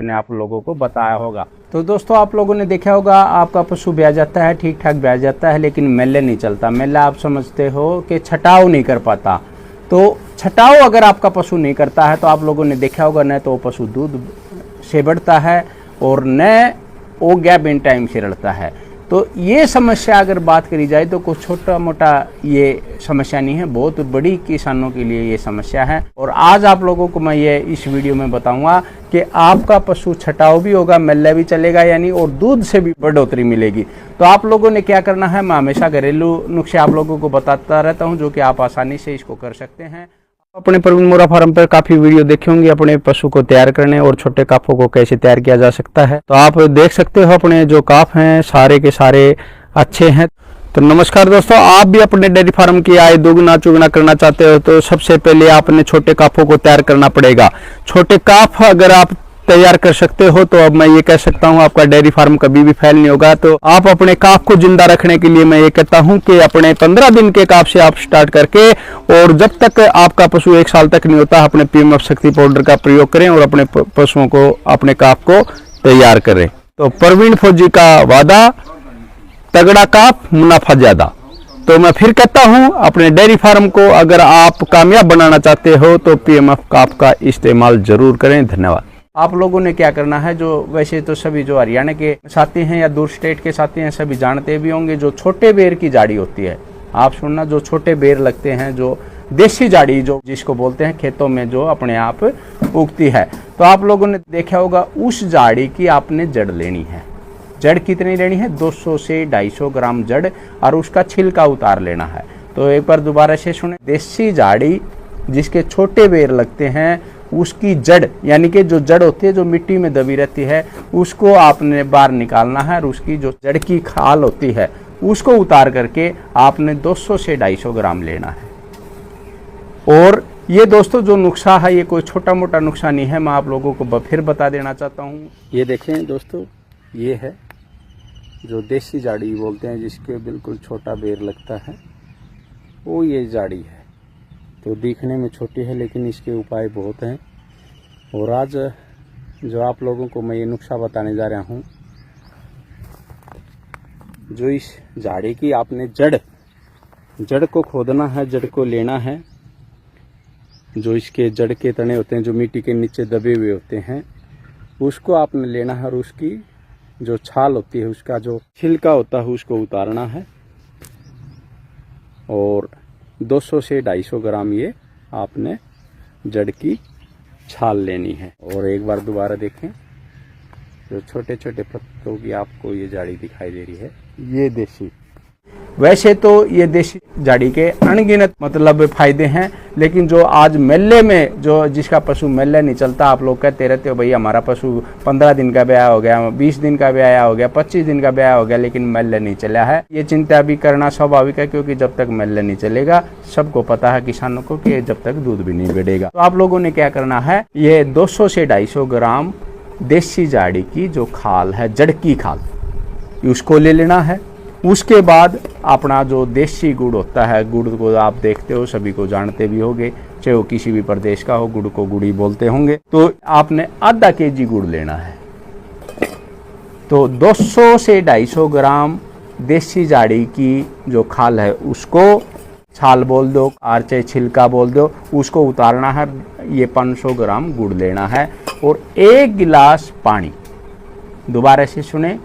ने आप लोगों को बताया होगा। तो दोस्तों आप लोगों ने देखा होगा आपका पशु ब्याह जाता है, ठीक ठाक ब्याह जाता है, लेकिन मेले नहीं चलता। मेले आप समझते हो कि छटाव नहीं कर पाता। तो छटाव अगर आपका पशु नहीं करता है तो आप लोगों ने देखा होगा न तो पशु दूध से बढ़ता है और न वो गैप इन टाइम से रड़ता है। तो ये समस्या अगर बात करी जाए तो कुछ छोटा मोटा ये समस्या नहीं है, बहुत बड़ी किसानों के लिए ये समस्या है। और आज आप लोगों को मैं ये इस वीडियो में बताऊंगा कि आपका पशु छटाव भी होगा, मेला भी चलेगा यानी, और दूध से भी बढ़ोतरी मिलेगी। तो आप लोगों ने क्या करना है, मैं हमेशा घरेलू नुस्खे आप लोगों को बताता रहता हूँ जो कि आप आसानी से इसको कर सकते हैं। अपने प्रवीण मोरा फार्म पर काफी वीडियो देखे होंगे अपने पशु को तैयार करने और छोटे काफों को कैसे तैयार किया जा सकता है। तो आप देख सकते हो अपने जो काफ हैं सारे के सारे अच्छे हैं। तो नमस्कार दोस्तों, आप भी अपने डेयरी फार्म की आय दोगुना चौगुना करना चाहते हो तो सबसे पहले आपने छोटे काफों को तैयार करना पड़ेगा। छोटे काफ अगर आप तैयार कर सकते हो तो अब मैं ये कह सकता हूँ आपका डेयरी फार्म कभी भी फेल नहीं होगा। तो आप अपने काफ को जिंदा रखने के लिए मैं ये कहता हूँ कि अपने 15 दिन के काफ से आप स्टार्ट करके और जब तक आपका पशु 1 साल तक नहीं होता अपने पीएमएफ शक्ति पाउडर का प्रयोग करें और अपने पशुओं को, अपने काफ को तैयार करें। तो प्रवीण फौजी का वादा, तगड़ा काफ मुनाफा ज्यादा। तो मैं फिर कहता हूं अपने डेयरी फार्म को अगर आप कामयाब बनाना चाहते हो तो पीएमएफ काफ का इस्तेमाल जरूर करें। धन्यवाद। आप लोगों ने क्या करना है, जो वैसे तो सभी जो हरियाणा के साथी हैं या दूर स्टेट के साथी हैं सभी जानते भी होंगे, जो छोटे बेर की जाड़ी होती है, आप सुनना, जो छोटे बेर लगते हैं, जो देसी जाड़ी जो जिसको बोलते हैं, खेतों में जो अपने आप उगती है। तो आप लोगों ने देखा होगा उस जाड़ी की आपने जड़ लेनी है। जड़ कितनी लेनी है, 200 से 250 ग्राम जड़, और उसका छिलका उतार लेना है। तो एक बार दोबारा से सुने, देसी जाड़ी जिसके छोटे बेर लगते हैं उसकी जड़ यानी कि जो जड़ होती है जो मिट्टी में दबी रहती है उसको आपने बाहर निकालना है और उसकी जो जड़ की खाल होती है उसको उतार करके आपने 200 से 250 ग्राम लेना है। और ये दोस्तों जो नुस्खा है ये कोई छोटा मोटा नुस्खा नहीं है, मैं आप लोगों को फिर बता देना चाहता हूँ। ये देखें दोस्तों, ये है जो देसी जाड़ी बोलते हैं जिसके बिल्कुल छोटा बेर लगता है, वो ये जाड़ी है। तो दिखने में छोटी है लेकिन इसके उपाय बहुत हैं। और आज जो आप लोगों को मैं ये नुस्खा बताने जा रहा हूँ, जो इस झाड़ी की आपने जड़ को खोदना है, जड़ को लेना है। जो इसके जड़ के तने होते हैं जो मिट्टी के नीचे दबे हुए होते हैं उसको आपने लेना है और उसकी जो छाल होती है, उसका जो छिलका होता है उसको उतारना है। और 200 से 250 ग्राम ये आपने जड़ की छाल लेनी है। और एक बार दोबारा देखें, जो छोटे छोटे पत्तों की आपको ये जाड़ी दिखाई दे रही है, ये देसी। वैसे तो ये देसी जाड़ी के अनगिनत मतलब फायदे हैं, लेकिन जो आज मेले में जो जिसका पशु मेले नहीं चलता, आप लोग कहते रहते हो भाई हमारा पशु 15 दिन का ब्याह हो गया, 20 दिन का ब्याह हो गया, 25 दिन का ब्याह हो गया, लेकिन मेले नहीं चला है। ये चिंता भी करना स्वाभाविक है क्योंकि जब तक मेले नहीं चलेगा, सबको पता है किसानों को कि जब तक दूध भी नहीं बढ़ेगा। तो आप लोगों ने क्या करना है, ये 200 से 250 ग्राम देसी जाड़ी की जो खाल है, जड़ की खाल, उसको ले लेना है। उसके बाद अपना जो देसी गुड़ होता है, गुड़ को आप देखते हो, सभी को जानते भी होंगे, चाहे वो किसी भी प्रदेश का हो, गुड़ को गुड़ी बोलते होंगे। तो आपने आधा केजी गुड़ लेना है। तो 200 से 250 ग्राम देसी जाड़ी की जो खाल है उसको छाल बोल दो और चाहे छिलका बोल दो, उसको उतारना है। ये 500 ग्राम गुड़ लेना है और 1 गिलास पानी। दोबारा से सुने,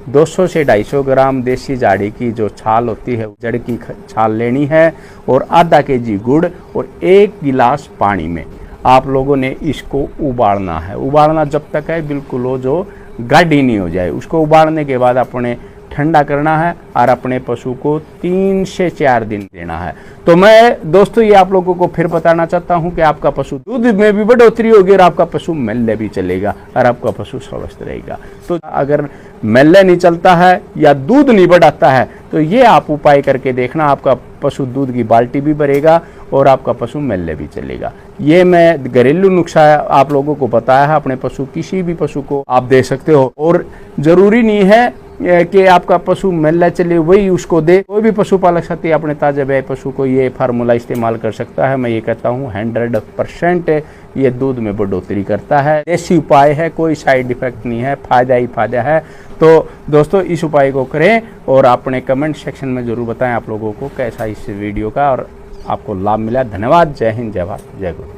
200 से 250 ग्राम देसी जाड़ी की जो छाल होती है, जड़ की छाल लेनी है और आधा केजी गुड़ और 1 गिलास पानी में आप लोगों ने इसको उबालना है। उबालना जब तक है बिल्कुल वो जो गाढ़ी नहीं हो जाए। उसको उबालने के बाद अपने ठंडा करना है और अपने पशु को 3 से 4 दिन देना है। तो मैं दोस्तों ये आप लोगों को फिर बताना चाहता हूं कि आपका पशु दूध में भी बढ़ोतरी होगी और आपका पशु मेले भी चलेगा और आपका पशु स्वस्थ रहेगा। तो अगर मेले नहीं चलता है या दूध नहीं बढ़ाता है तो ये आप उपाय करके देखना, आपका पशु दूध की बाल्टी भी भरेगा और आपका पशु मेले भी चलेगा। ये मैं घरेलू नुस्खा आप लोगों को बताया है, अपने पशु किसी भी पशु को आप दे सकते हो। और जरूरी नहीं है कि आपका पशु मेला चले वही उसको दे। कोई भी पशुपालक साथी अपने ताजा ब्याए पशु को ये फार्मूला इस्तेमाल कर सकता है। मैं ये कहता हूँ 100% ये दूध में बढ़ोतरी करता है। देसी उपाय है, कोई साइड इफेक्ट नहीं है, फायदा ही फायदा है। तो दोस्तों इस उपाय को करें और अपने कमेंट सेक्शन में जरूर बताएं आप लोगों को कैसा इस वीडियो का और आपको लाभ मिला। धन्यवाद। जय हिंद, जय भारत, जय गुरु।